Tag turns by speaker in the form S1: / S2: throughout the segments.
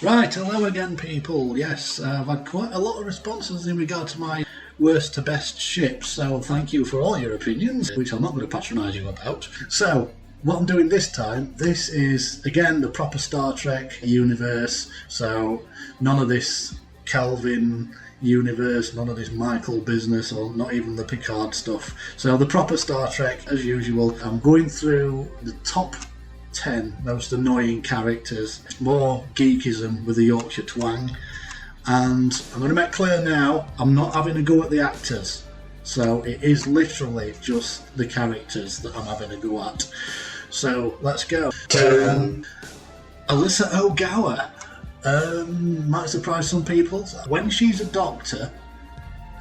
S1: Right, hello again, people. Yes, I've had quite a lot of responses in regard to my worst to best ships, so thank you for all your opinions, which I'm not going to patronise you about. So, what I'm doing this time, this is, again, the proper Star Trek universe, so none of this Kelvin universe, none of this Michael business, or not even the Picard stuff. So the proper Star Trek, as usual. I'm going through the top 10 most annoying characters, more geekism with a Yorkshire twang, and I'm going to make clear now, I'm not having a go at the actors, so it is literally just the characters that I'm having a go at. So let's go. Alyssa Ogawa. Might surprise some people. When she's a doctor,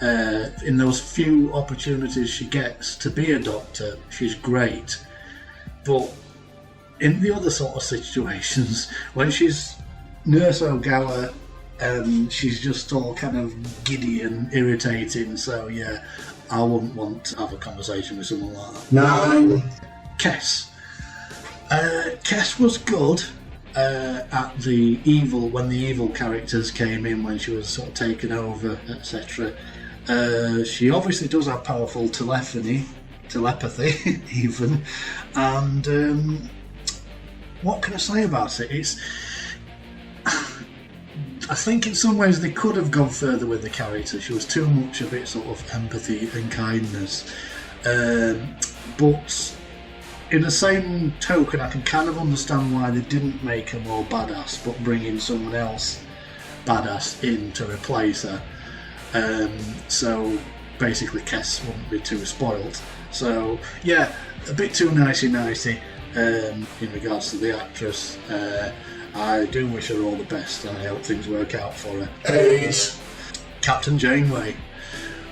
S1: in those few opportunities she gets to be a doctor, she's great. But in the other sort of situations, when she's Nurse Ogawa, she's just all kind of giddy and irritating. So yeah, I wouldn't want to have a conversation with someone like that.
S2: No.
S1: Kes. Kes was good. At the evil, when the evil characters came in, when she was sort of taken over, etc. She obviously does have powerful telepathy even, and what can I say about it? It's, I think in some ways they could have gone further with the character. She was too much of it sort of empathy and kindness, but in the same token, I can kind of understand why they didn't make her more badass, but bring in someone else badass in to replace her. So basically, Kes wouldn't be too spoilt. So yeah, a bit too nicey in regards to the actress. I do wish her all the best, and I hope things work out for her.
S2: Eight.
S1: Captain Janeway.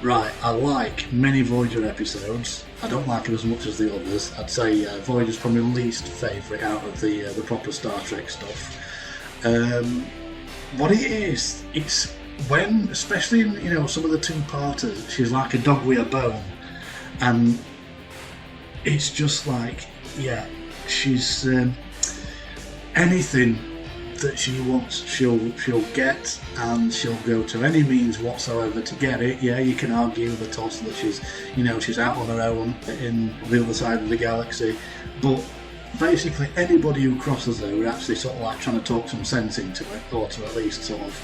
S1: Right, I like many Voyager episodes. I don't like it as much as the others. I'd say Voyager's probably least favourite out of the proper Star Trek stuff. What it is, it's when, especially in some of the two-parters, she's like a dog with a bone, and it's just like, yeah, she's anything that she wants, she'll get, and she'll go to any means whatsoever to get it. Yeah, you can argue the toss that she's out on her own in the other side of the galaxy, but basically anybody who crosses her would actually sort of like trying to talk some sense into it, or to at least sort of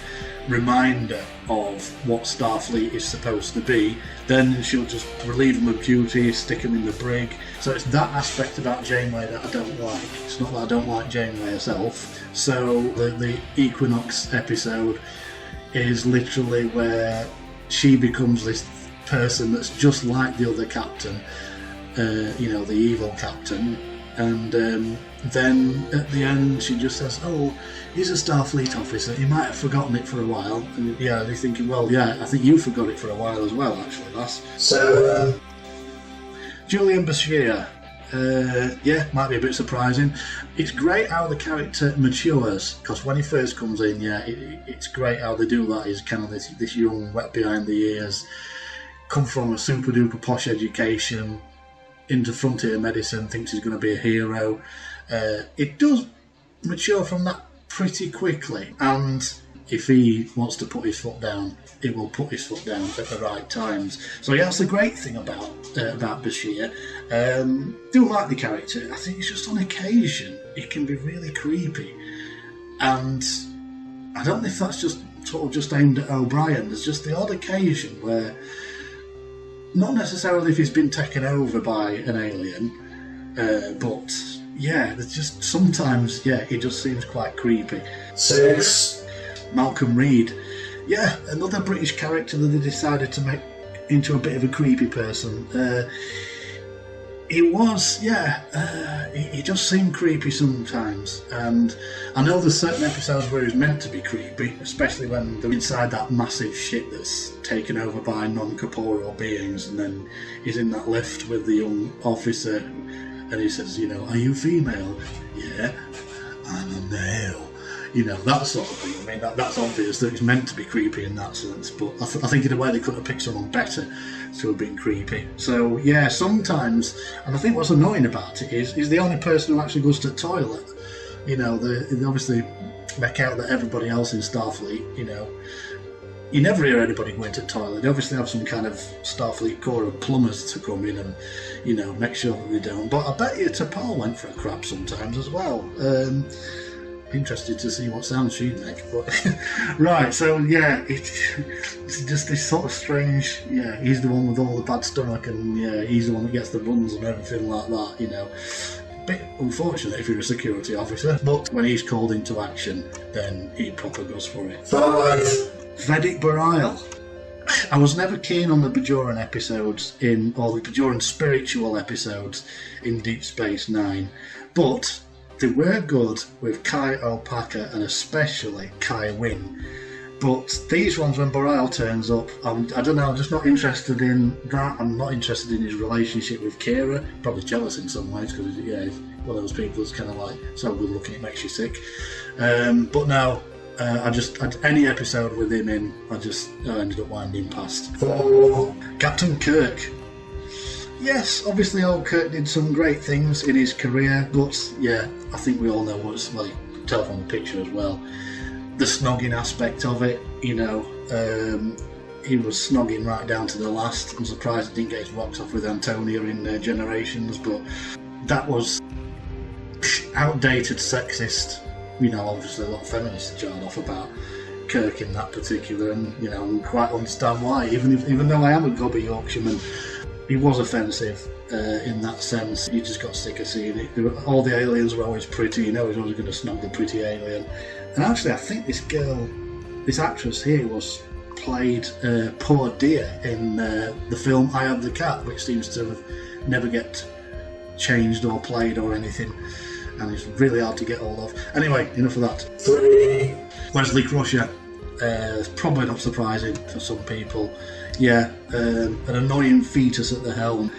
S1: remind her of what Starfleet is supposed to be. Then she'll just relieve them of duty, stick them in the brig. So it's that aspect about Janeway that I don't like. It's not that I don't like Janeway herself. So the Equinox episode is literally where she becomes this person that's just like the other captain, the evil captain, and then at the end she just says, "Oh, he's a Starfleet officer, he might have forgotten it for a while." And yeah, they're thinking, well, yeah, I think you forgot it for a while as well, actually, lass.
S2: So,
S1: Julian Bashir. Yeah, might be a bit surprising. It's great how the character matures, because when he first comes in, yeah, it's great how they do that. He's kind of this young, wet behind the ears, come from a super duper posh education, into frontier medicine, thinks he's going to be a hero. It does mature from that pretty quickly, and if he wants to put his foot down, he will put his foot down at the right times. So yeah, that's the great thing about Bashir. Do like the character. I think it's just on occasion it can be really creepy, and I don't know if that's just sort of just aimed at O'Brien. There's just the odd occasion where, not necessarily if he's been taken over by an alien, but yeah, there's just sometimes, yeah, he just seems quite creepy.
S2: 6.
S1: Malcolm Reed. Yeah, another British character that they decided to make into a bit of a creepy person. He was, yeah, he just seemed creepy sometimes, and I know there's certain episodes where he's meant to be creepy, especially when they're inside that massive ship that's taken over by non-corporeal beings, and then he's in that lift with the young officer, and he says, "Are you female?" "Yeah, I'm a male." That sort of thing. I mean, that's obvious that it's meant to be creepy in that sense, but I think in a way they could have picked someone better to have been creepy. So yeah, sometimes, and I think what's annoying about it is he's the only person who actually goes to the toilet. They obviously make out that everybody else in Starfleet, you know, you never hear anybody going to the toilet. They obviously have some kind of Starfleet corps of plumbers to come in and, you know, make sure that they don't. But I bet you T'Pol went for a crap sometimes as well. Interested to see what sound she'd make. But right, so yeah, it's just this sort of strange. Yeah, he's the one with all the bad stomach, and yeah, he's the one that gets the runs and everything like that. You know, bit unfortunate if you're a security officer, but when he's called into action, then he proper goes for it. Vedic Bareil. I was never keen on the Bajoran episodes or the Bajoran spiritual episodes in Deep Space Nine, but they were good with Kai Alpaca and especially Kai Wynn. But these ones, when Bareil turns up, I don't know, I'm just not interested in that. I'm not interested in his relationship with Kira. Probably jealous in some ways, because yeah, he's one of those people that's kind of like so good looking it makes you sick. But no, any episode with him in, I ended up winding past. Captain Kirk. Yes, obviously old Kirk did some great things in his career, but yeah, I think we all know what's like, you can tell from the picture as well. The snogging aspect of it, you know, he was snogging right down to the last. I'm surprised he didn't get his rocks off with Antonia in Generations, but that was outdated, sexist. You know, obviously a lot of feminists jarred off about Kirk in that particular, and you know, I quite understand why. Even though I am a gobby Yorkshireman, he was offensive in that sense. You just got sick of seeing it. All the aliens were always pretty. You know, he was always going to snog the pretty alien. And actually, I think this actress here played Poor Dear in the film I Have the Cat, which seems to have never get changed or played or anything, and it's really hard to get hold of. Anyway, enough of that.
S2: 3.
S1: Wesley Crusher, probably not surprising for some people. Yeah, an annoying fetus at the helm.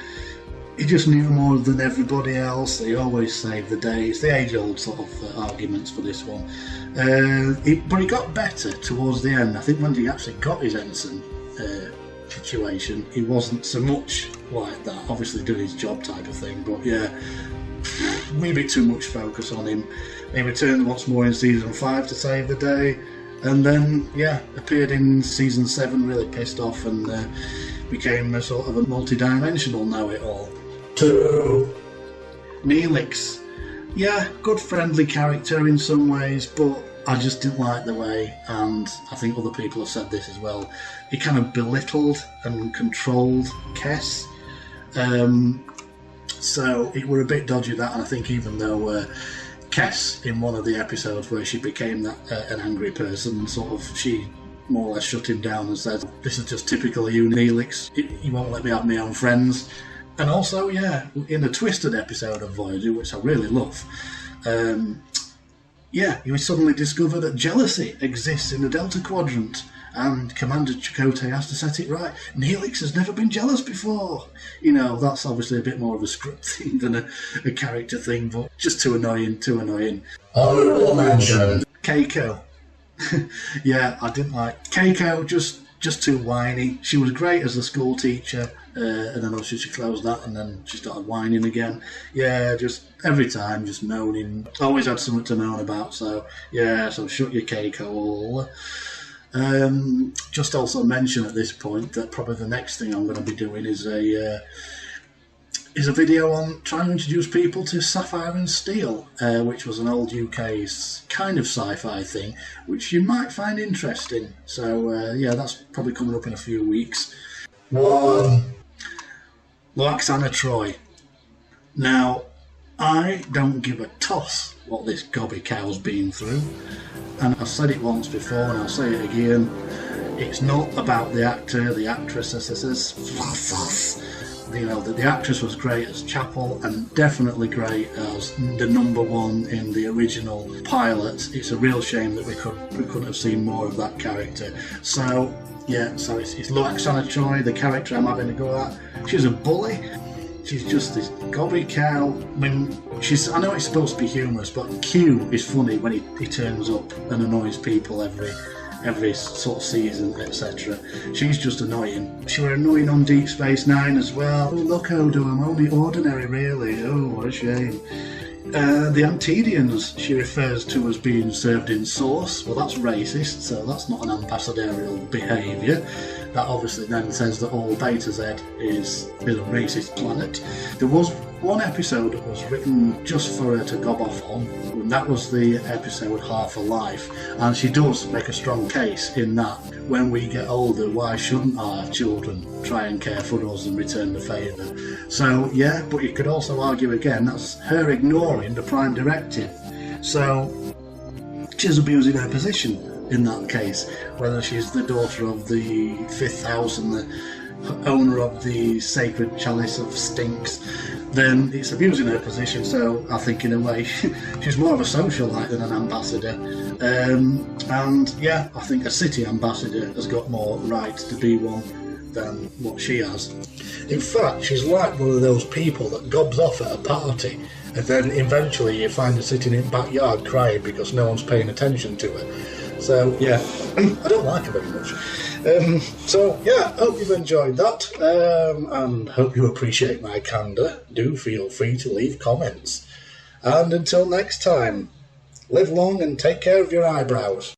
S1: He just knew more than everybody else. He always saved the day. It's the age-old sort of arguments for this one. But he got better towards the end. I think when he actually got his ensign situation, he wasn't so much like that. Obviously doing his job type of thing, but yeah, maybe too much focus on him. He returned once more in season 5 to save the day, and then yeah, appeared in season 7 really pissed off and became a sort of a multi-dimensional know-it-all.
S2: 2.
S1: Neelix. Yeah, good friendly character in some ways, but I just didn't like the way, and I think other people have said this as well, he kind of belittled and controlled Kes. So it were a bit dodgy that, and I think even though Kes, in one of the episodes where she became an angry person, sort of, she more or less shut him down and said, "This is just typical of you, Neelix. You won't let me have my own friends." And also, yeah, in a twisted episode of Voyager, which I really love, you suddenly discover that jealousy exists in the Delta Quadrant, and Commander Chakotay has to set it right. Neelix has never been jealous before. You know, that's obviously a bit more of a script thing than a character thing, but just too annoying.
S2: Honourable mention.
S1: Caco. Yeah, I didn't like Caco, just too whiny. She was great as a school teacher, and then obviously she closed that and then she started whining again. Yeah, just every time, just moaning. Always had something to moan about, so yeah, so shut your Caco all. Just also mention at this point that probably the next thing I'm going to be doing is a video on trying to introduce people to Sapphire and Steel, which was an old UK's kind of sci-fi thing, which you might find interesting. So yeah, that's probably coming up in a few weeks.
S2: 1.
S1: Loaxana Troi. Now, I don't give a toss what this gobby cow's been through, and I've said it once before and I'll say it again. It's not about the actor, the actress, you know, the actress was great as Chapel and definitely great as the number 1 in the original pilot. It's a real shame that we couldn't have seen more of that character. So yeah, so it's Loaxana Troi, the character I'm having a go at. She's a bully. She's just this gobby cow. I mean, I know it's supposed to be humorous, but Q is funny when he turns up and annoys people every sort of season, etc. She's just annoying. She were annoying on Deep Space Nine as well. Oh, look, Odo, I'm only ordinary, really. Oh, what a shame. The Antedians she refers to as being served in sauce. Well, that's racist, so that's not an ambassadorial behaviour. That obviously then says that all Beta Z is a racist planet. There was one episode that was written just for her to gob off on, and that was the episode Half a Life, and she does make a strong case in that when we get older, why shouldn't our children try and care for us and return the favour? So yeah, but you could also argue again that's her ignoring the Prime Directive, so she's abusing her position in that case, whether she's the daughter of the Fifth House and the owner of the Sacred Chalice of Stinks, then it's abusing her position. So I think in a way she's more of a socialite than an ambassador, and yeah, I think a city ambassador has got more right to be one than what she has. In fact, she's like one of those people that gobs off at a party and then eventually you find her sitting in the backyard crying because no one's paying attention to her. So yeah, I don't like her very much. So yeah, hope you've enjoyed that, and hope you appreciate my candour. Do feel free to leave comments. And until next time, live long and take care of your eyebrows.